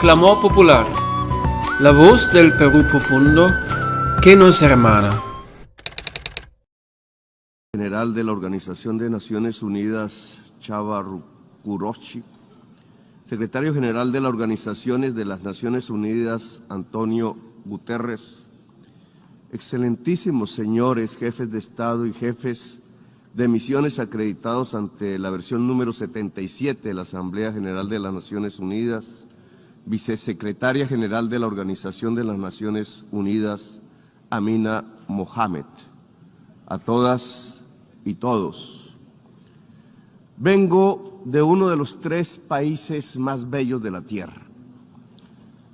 Clamor popular, la voz del Perú profundo que nos hermana. General de la Organización de Naciones Unidas, Chava Kuroshi, Secretario General de las Organizaciones de las Naciones Unidas, Antonio Guterres, excelentísimos señores jefes de Estado y jefes de misiones acreditados ante la versión número 77 de la Asamblea General de las Naciones Unidas, Vicesecretaria General de la Organización de las Naciones Unidas, Amina Mohamed, a todas y todos. Vengo de uno de los 3 países más bellos de la Tierra.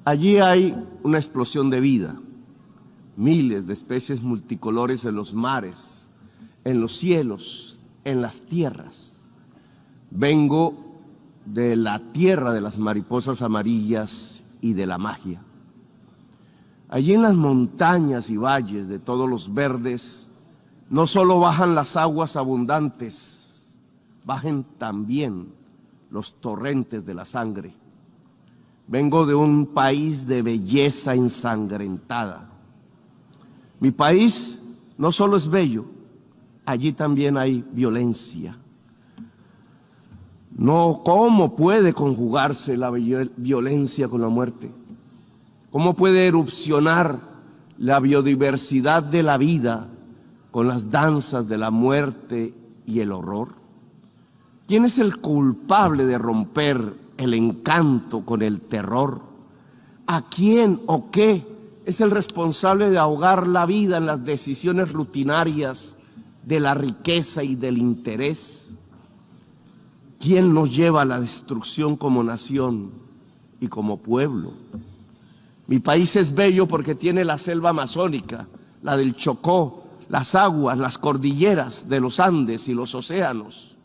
Allí hay una explosión de vida, miles de especies multicolores en los mares, en los cielos, en las tierras. Vengo de la tierra de las mariposas amarillas y de la magia. Allí en las montañas y valles de todos los verdes, no solo bajan las aguas abundantes, bajen también los torrentes de la sangre. Vengo de un país de belleza ensangrentada. Mi país no solo es bello, allí también hay violencia. No, ¿cómo puede conjugarse la violencia con la muerte? ¿Cómo puede erupcionar la biodiversidad de la vida con las danzas de la muerte y el horror? ¿Quién es el culpable de romper el encanto con el terror? ¿A quién o qué es el responsable de ahogar la vida en las decisiones rutinarias de la riqueza y del interés? ¿Quién nos lleva a la destrucción como nación y como pueblo? Mi país es bello porque tiene la selva amazónica, la del Chocó, las aguas, las cordilleras de los Andes y los océanos.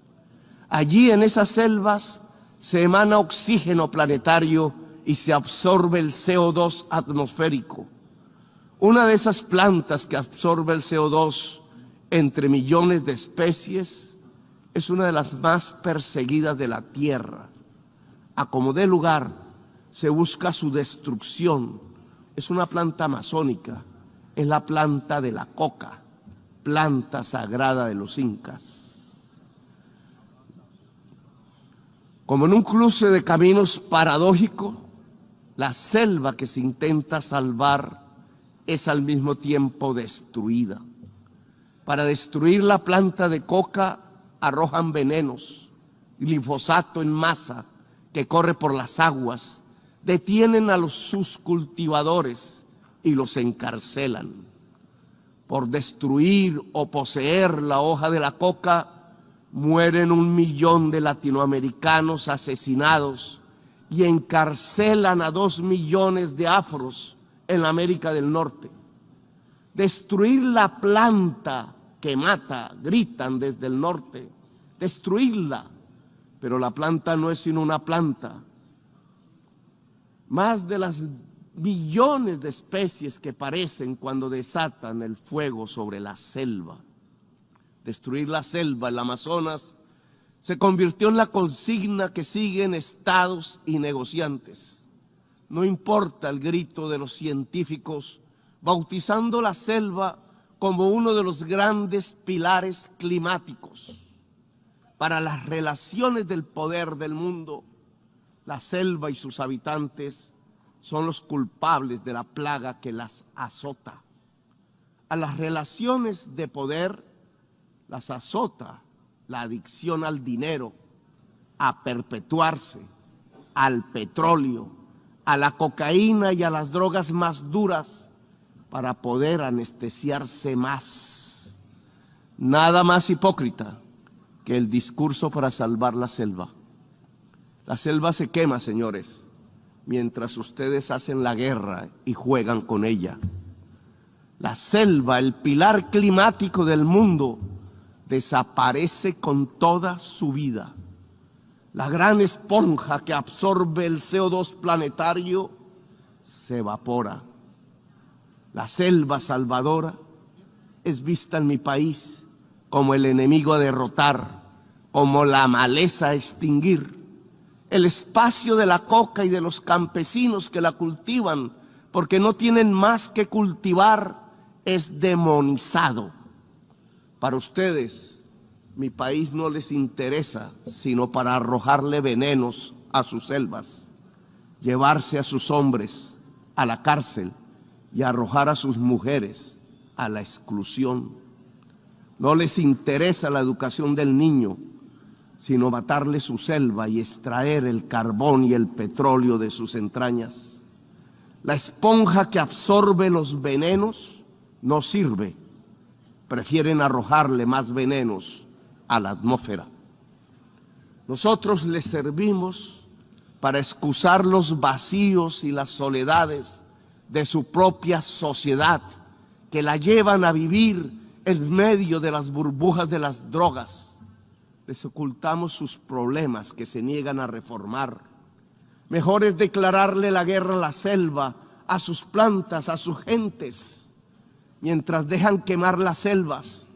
Allí en esas selvas se emana oxígeno planetario y se absorbe el CO2 atmosférico. Una de esas plantas que absorbe el CO2 entre millones de especies es una de las más perseguidas de la tierra. A como dé lugar, se busca su destrucción. Es una planta amazónica, es la planta de la coca, planta sagrada de los incas. Como en un cruce de caminos paradójico, la selva que se intenta salvar es al mismo tiempo destruida. Para destruir la planta de coca arrojan venenos, glifosato en masa que corre por las aguas, detienen a sus cultivadores y los encarcelan. Por destruir o poseer la hoja de la coca, mueren 1 millón de latinoamericanos asesinados y encarcelan a 2 millones de afros en América del Norte. Destruir la planta que mata, gritan desde el norte, destruirla, pero la planta no es sino una planta. Más de las millones de especies que parecen cuando desatan el fuego sobre la selva. Destruir la selva, el Amazonas, se convirtió en la consigna que siguen estados y negociantes. No importa el grito de los científicos, bautizando la selva como uno de los grandes pilares climáticos. Para las relaciones del poder del mundo, la selva y sus habitantes son los culpables de la plaga que las azota. A las relaciones de poder las azota la adicción al dinero, a perpetuarse, al petróleo, a la cocaína y a las drogas más duras, para poder anestesiarse más. Nada más hipócrita que el discurso para salvar la selva. La selva se quema, señores, mientras ustedes hacen la guerra y juegan con ella. La selva, el pilar climático del mundo, desaparece con toda su vida. La gran esponja que absorbe el CO2 planetario se evapora. La selva salvadora es vista en mi país como el enemigo a derrotar, como la maleza a extinguir. el espacio de la coca y de los campesinos que la cultivan, porque no tienen más que cultivar, es demonizado. Para ustedes, mi país no les interesa sino para arrojarle venenos a sus selvas, llevarse a sus hombres a la cárcel y arrojar a sus mujeres a la exclusión. No les interesa la educación del niño, sino matarle su selva y extraer el carbón y el petróleo de sus entrañas. La esponja que absorbe los venenos no sirve. Prefieren arrojarle más venenos a la atmósfera. Nosotros les servimos para excusar los vacíos y las soledades de su propia sociedad, que la llevan a vivir en medio de las burbujas de las drogas. Les ocultamos sus problemas que se niegan a reformar. Mejor es declararle la guerra a la selva, a sus plantas, a sus gentes, mientras dejan quemar las selvas,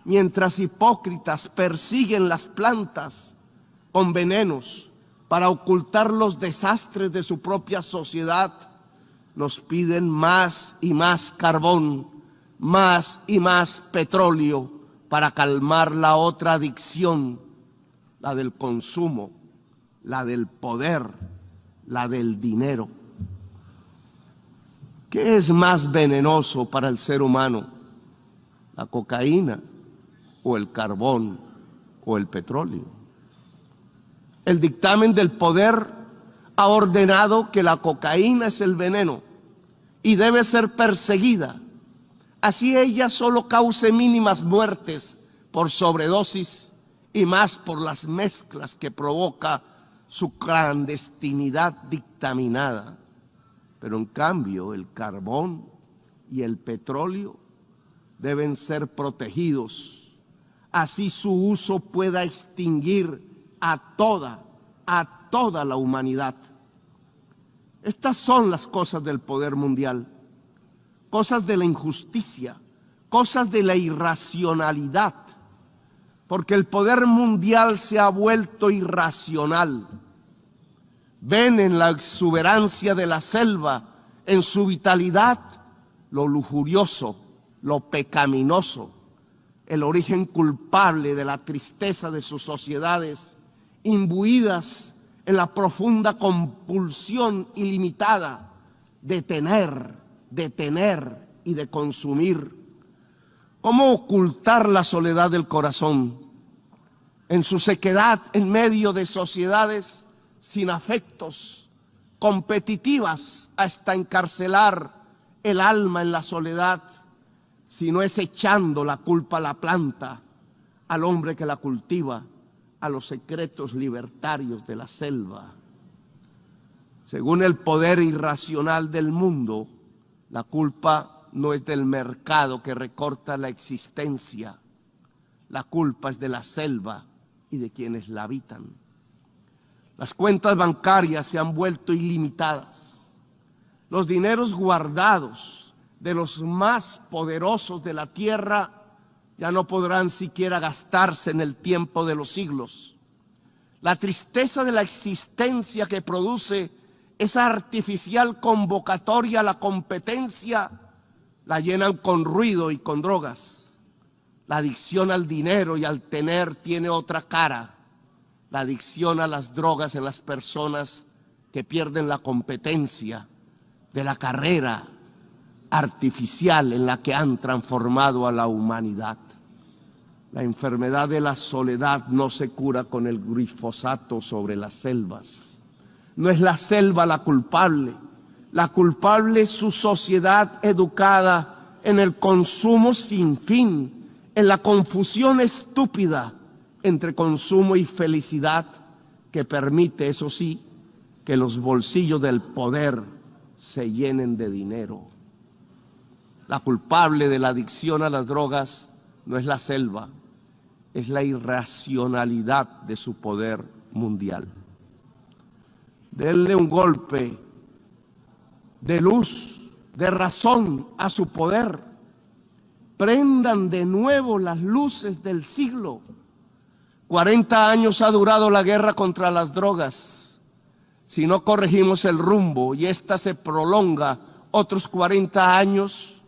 mientras hipócritas persiguen las plantas con venenos para ocultar los desastres de su propia sociedad. Nos piden más y más carbón, más y más petróleo para calmar la otra adicción, la del consumo, la del poder, la del dinero. ¿Qué es más venenoso para el ser humano? ¿La cocaína o el carbón o el petróleo? El dictamen del poder ha ordenado que la cocaína es el veneno y debe ser perseguida. Así ella solo cause mínimas muertes por sobredosis y más por las mezclas que provoca su clandestinidad dictaminada. Pero en cambio el carbón y el petróleo deben ser protegidos. Así su uso pueda extinguir a toda la humanidad. Estas son las cosas del poder mundial. Cosas de la injusticia, cosas de la irracionalidad, porque el poder mundial se ha vuelto irracional. Ven en la exuberancia de la selva, en su vitalidad, lo lujurioso, lo pecaminoso, el origen culpable de la tristeza de sus sociedades, imbuidas en la profunda compulsión ilimitada de tener y de consumir. ¿Cómo ocultar la soledad del corazón en su sequedad en medio de sociedades sin afectos, competitivas hasta encarcelar el alma en la soledad, si no es echando la culpa a la planta, al hombre que la cultiva, a los secretos libertarios de la selva? Según el poder irracional del mundo, la culpa no es del mercado que recorta la existencia. La culpa es de la selva y de quienes la habitan. Las cuentas bancarias se han vuelto ilimitadas. Los dineros guardados de los más poderosos de la tierra ya no podrán siquiera gastarse en el tiempo de los siglos. La tristeza de la existencia que produce esa artificial convocatoria a la competencia la llenan con ruido y con drogas. La adicción al dinero y al tener tiene otra cara. La adicción a las drogas en las personas que pierden la competencia de la carrera artificial en la que han transformado a la humanidad. La enfermedad de la soledad no se cura con el glifosato sobre las selvas. No es la selva la culpable es su sociedad educada en el consumo sin fin, en la confusión estúpida entre consumo y felicidad que permite, eso sí, que los bolsillos del poder se llenen de dinero. La culpable de la adicción a las drogas no es la selva, es la irracionalidad de su poder mundial. Denle un golpe de luz, de razón a su poder. Prendan de nuevo las luces del siglo. 40 años ha durado la guerra contra las drogas. Si no corregimos el rumbo y esta se prolonga otros 40 años,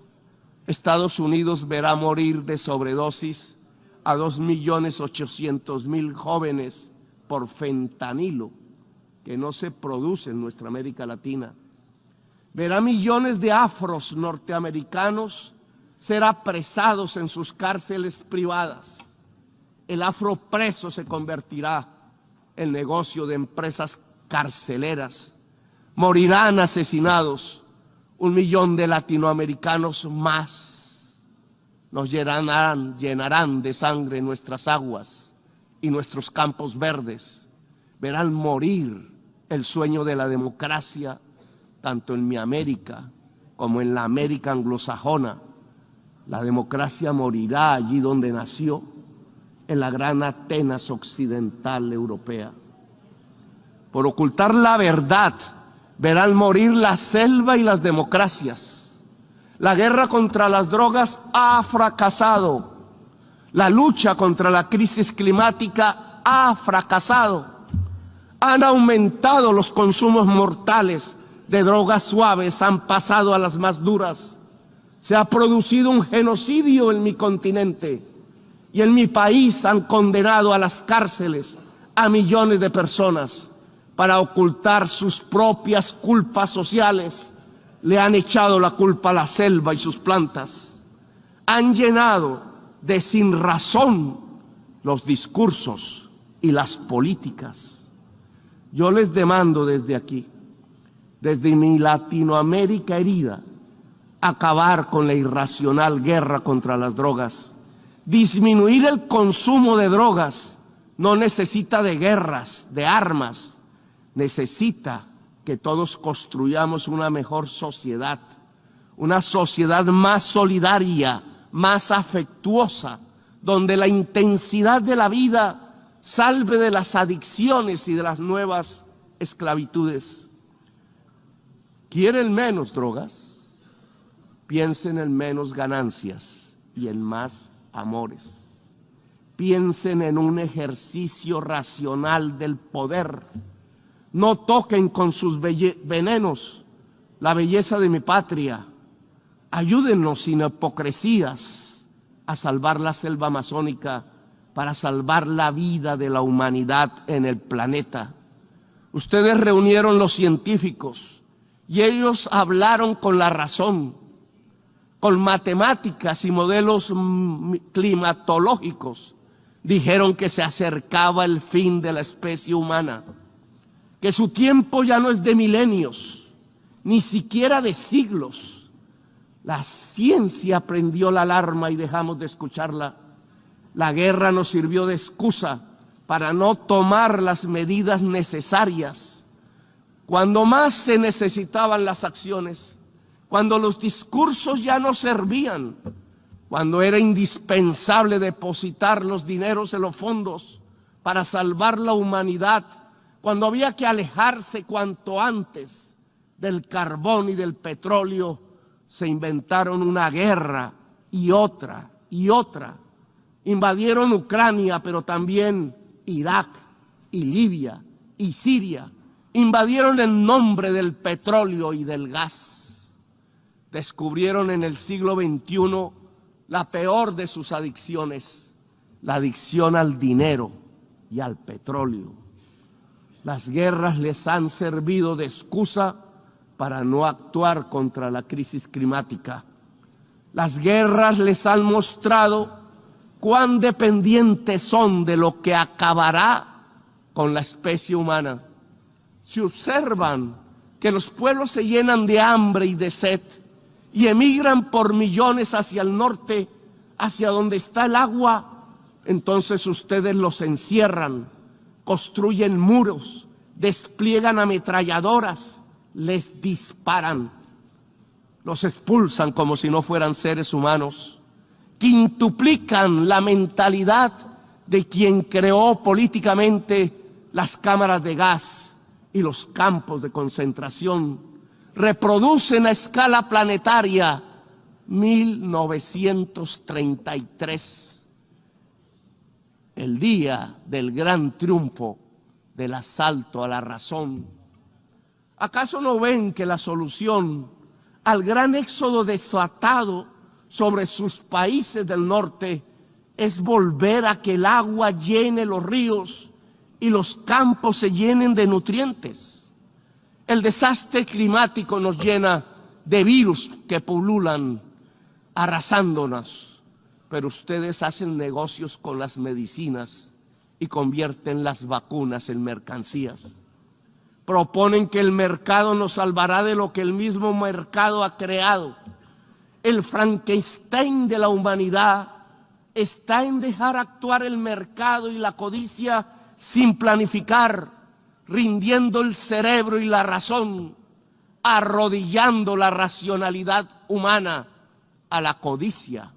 Estados Unidos verá morir de sobredosis a 2.800.000 jóvenes por fentanilo, que no se produce en nuestra América Latina. Verá millones de afros norteamericanos ser apresados en sus cárceles privadas. El afropreso se convertirá en negocio de empresas carceleras. Morirán asesinados 1 millón de latinoamericanos más. Nos llenarán de sangre nuestras aguas y nuestros campos verdes. Verán morir el sueño de la democracia, tanto en mi América como en la América anglosajona. La democracia morirá allí donde nació, en la gran Atenas occidental europea. Por ocultar la verdad, verán morir la selva y las democracias. La guerra contra las drogas ha fracasado. La lucha contra la crisis climática ha fracasado. Han aumentado los consumos mortales de drogas suaves, han pasado a las más duras. Se ha producido un genocidio en mi continente y en mi país han condenado a las cárceles a millones de personas para ocultar sus propias culpas sociales. Le han echado la culpa a la selva y sus plantas. Han llenado de sinrazón los discursos y las políticas. Yo les demando desde aquí, desde mi Latinoamérica herida, acabar con la irracional guerra contra las drogas. Disminuir el consumo de drogas no necesita de guerras, de armas. Necesita que todos construyamos una mejor sociedad, una sociedad más solidaria, más afectuosa, donde la intensidad de la vida salve de las adicciones y de las nuevas esclavitudes. ¿Quieren menos drogas? Piensen en menos ganancias y en más amores. Piensen en un ejercicio racional del poder. No toquen con sus venenos la belleza de mi patria. Ayúdennos sin hipocresías a salvar la selva amazónica para salvar la vida de la humanidad en el planeta. Ustedes reunieron los científicos y ellos hablaron con la razón, con matemáticas y modelos climatológicos. Dijeron que se acercaba el fin de la especie humana, que su tiempo ya no es de milenios, ni siquiera de siglos. La ciencia prendió la alarma y dejamos de escucharla. La guerra nos sirvió de excusa para no tomar las medidas necesarias. Cuando más se necesitaban las acciones, cuando los discursos ya no servían, cuando era indispensable depositar los dineros en los fondos para salvar la humanidad, cuando había que alejarse cuanto antes del carbón y del petróleo, se inventaron una guerra y otra y otra. Invadieron Ucrania, pero también Irak y Libia y Siria. Invadieron en nombre del petróleo y del gas. Descubrieron en el siglo XXI la peor de sus adicciones, la adicción al dinero y al petróleo. Las guerras les han servido de excusa para no actuar contra la crisis climática. Las guerras les han mostrado cuán dependientes son de lo que acabará con la especie humana. Si observan que los pueblos se llenan de hambre y de sed y emigran por millones hacia el norte, hacia donde está el agua, entonces ustedes los encierran, construyen muros, despliegan ametralladoras, les disparan, los expulsan como si no fueran seres humanos, quintuplican la mentalidad de quien creó políticamente las cámaras de gas y los campos de concentración, reproducen a escala planetaria 1933, el día del gran triunfo del asalto a la razón. ¿Acaso no ven que la solución al gran éxodo desatado sobre sus países del norte es volver a que el agua llene los ríos y los campos se llenen de nutrientes? El desastre climático nos llena de virus que pululan, arrasándonos, pero ustedes hacen negocios con las medicinas y convierten las vacunas en mercancías. Proponen que el mercado nos salvará de lo que el mismo mercado ha creado. El Frankenstein de la humanidad está en dejar actuar el mercado y la codicia sin planificar, rindiendo el cerebro y la razón, arrodillando la racionalidad humana a la codicia.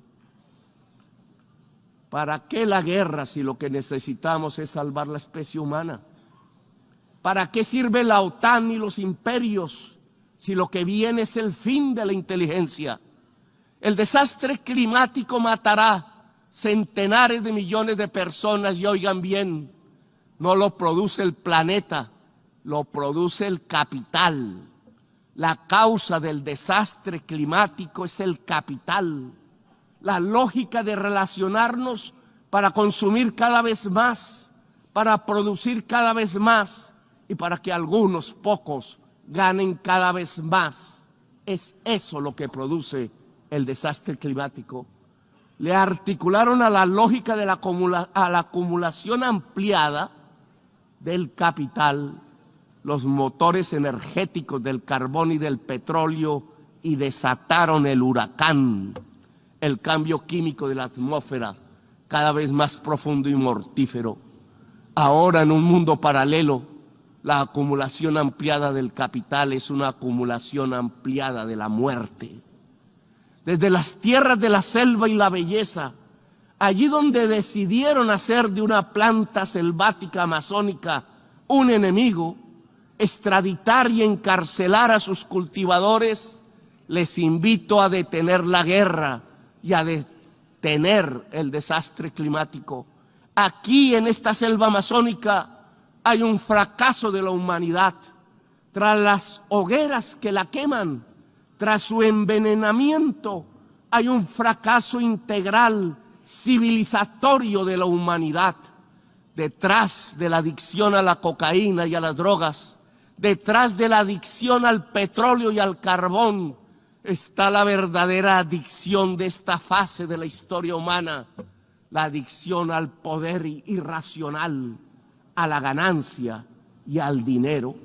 ¿Para qué la guerra si lo que necesitamos es salvar la especie humana? ¿Para qué sirve la OTAN y los imperios si lo que viene es el fin de la inteligencia? El desastre climático matará centenares de millones de personas y oigan bien, no lo produce el planeta, lo produce el capital. La causa del desastre climático es el capital. La lógica de relacionarnos para consumir cada vez más, para producir cada vez más y para que algunos pocos ganen cada vez más. Es eso lo que produce el desastre climático. Le articularon a la lógica de la acumulación ampliada del capital los motores energéticos del carbón y del petróleo y desataron el huracán, el cambio químico de la atmósfera, cada vez más profundo y mortífero. Ahora, en un mundo paralelo, la acumulación ampliada del capital es una acumulación ampliada de la muerte. Desde las tierras de la selva y la belleza, allí donde decidieron hacer de una planta selvática amazónica un enemigo, extraditar y encarcelar a sus cultivadores, les invito a detener la guerra y a detener el desastre climático. Aquí en esta selva amazónica hay un fracaso de la humanidad. Tras las hogueras que la queman, tras su envenenamiento, hay un fracaso integral, civilizatorio de la humanidad. Detrás de la adicción a la cocaína y a las drogas, detrás de la adicción al petróleo y al carbón, está la verdadera adicción de esta fase de la historia humana, la adicción al poder irracional, a la ganancia y al dinero.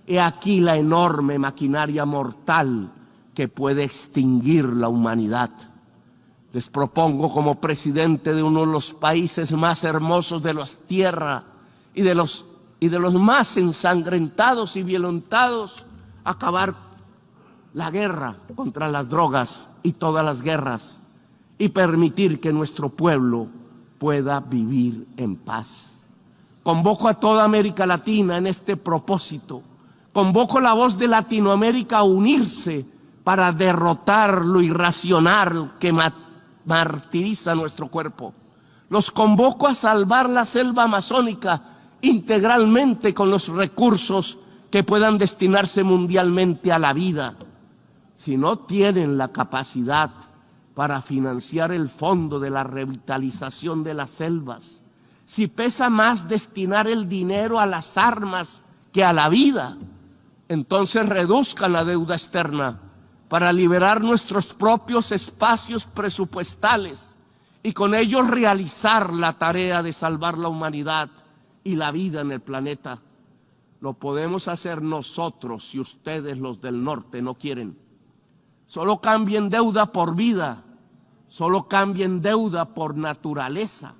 He aquí la enorme maquinaria mortal que puede extinguir la humanidad. Les propongo como presidente de uno de los países más hermosos de la tierra y de los más ensangrentados y violentados, acabar la guerra contra las drogas y todas las guerras y permitir que nuestro pueblo pueda vivir en paz. Convoco a toda América Latina en este propósito. Convoco la voz de Latinoamérica a unirse para derrotar lo irracional que martiriza nuestro cuerpo. Los convoco a salvar la selva amazónica integralmente con los recursos que puedan destinarse mundialmente a la vida. Si no tienen la capacidad para financiar el fondo de la revitalización de las selvas, si pesa más destinar el dinero a las armas que a la vida, entonces reduzcan la deuda externa para liberar nuestros propios espacios presupuestales y con ello realizar la tarea de salvar la humanidad y la vida en el planeta. Lo podemos hacer nosotros si ustedes, los del norte, no quieren. Solo cambien deuda por vida, solo cambien deuda por naturaleza.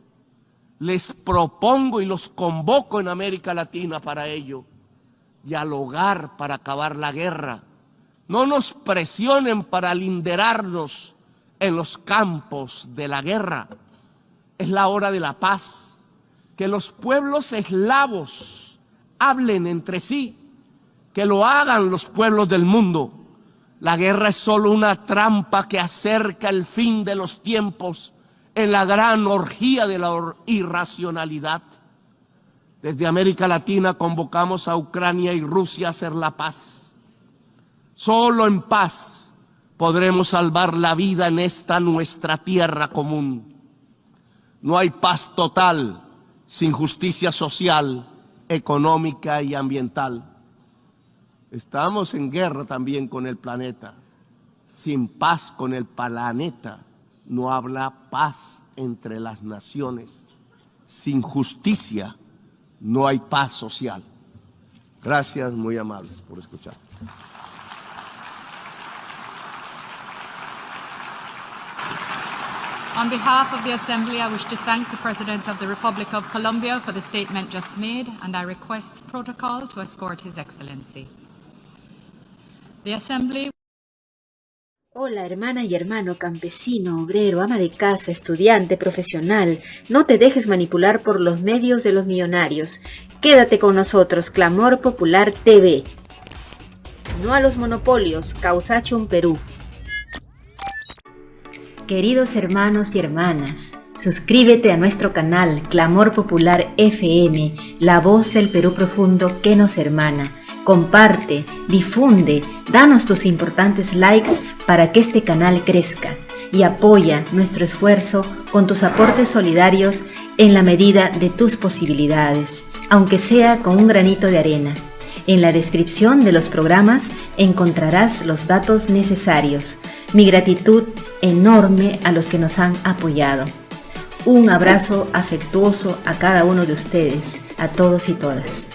Les propongo y los convoco en América Latina para ello. Dialogar para acabar la guerra. No nos presionen para linderarnos en los campos de la guerra. Es la hora de la paz. Que los pueblos eslavos hablen entre sí. Que lo hagan los pueblos del mundo. La guerra es solo una trampa que acerca el fin de los tiempos en la gran orgía de la irracionalidad. Desde América Latina convocamos a Ucrania y Rusia a hacer la paz. Solo en paz podremos salvar la vida en esta nuestra tierra común. No hay paz total sin justicia social, económica y ambiental. Estamos en guerra también con el planeta. Sin paz con el planeta no habrá paz entre las naciones. Sin justicia no hay paz social. Gracias, muy amables, por escuchar. On behalf of the Assembly, I wish to thank the President of the Republic of Colombia for the statement just made, and I request protocol to escort His Excellency. The Assembly. Hola, hermana y hermano, campesino, obrero, ama de casa, estudiante, profesional. No te dejes manipular por los medios de los millonarios. Quédate con nosotros, Clamor Popular TV. No a los monopolios, Causachum Perú. Queridos hermanos y hermanas, suscríbete a nuestro canal Clamor Popular FM, la voz del Perú profundo que nos hermana. Comparte, difunde, danos tus importantes likes para que este canal crezca y apoya nuestro esfuerzo con tus aportes solidarios en la medida de tus posibilidades, aunque sea con un granito de arena. En la descripción de los programas encontrarás los datos necesarios. Mi gratitud enorme a los que nos han apoyado. Un abrazo afectuoso a cada uno de ustedes, a todos y todas.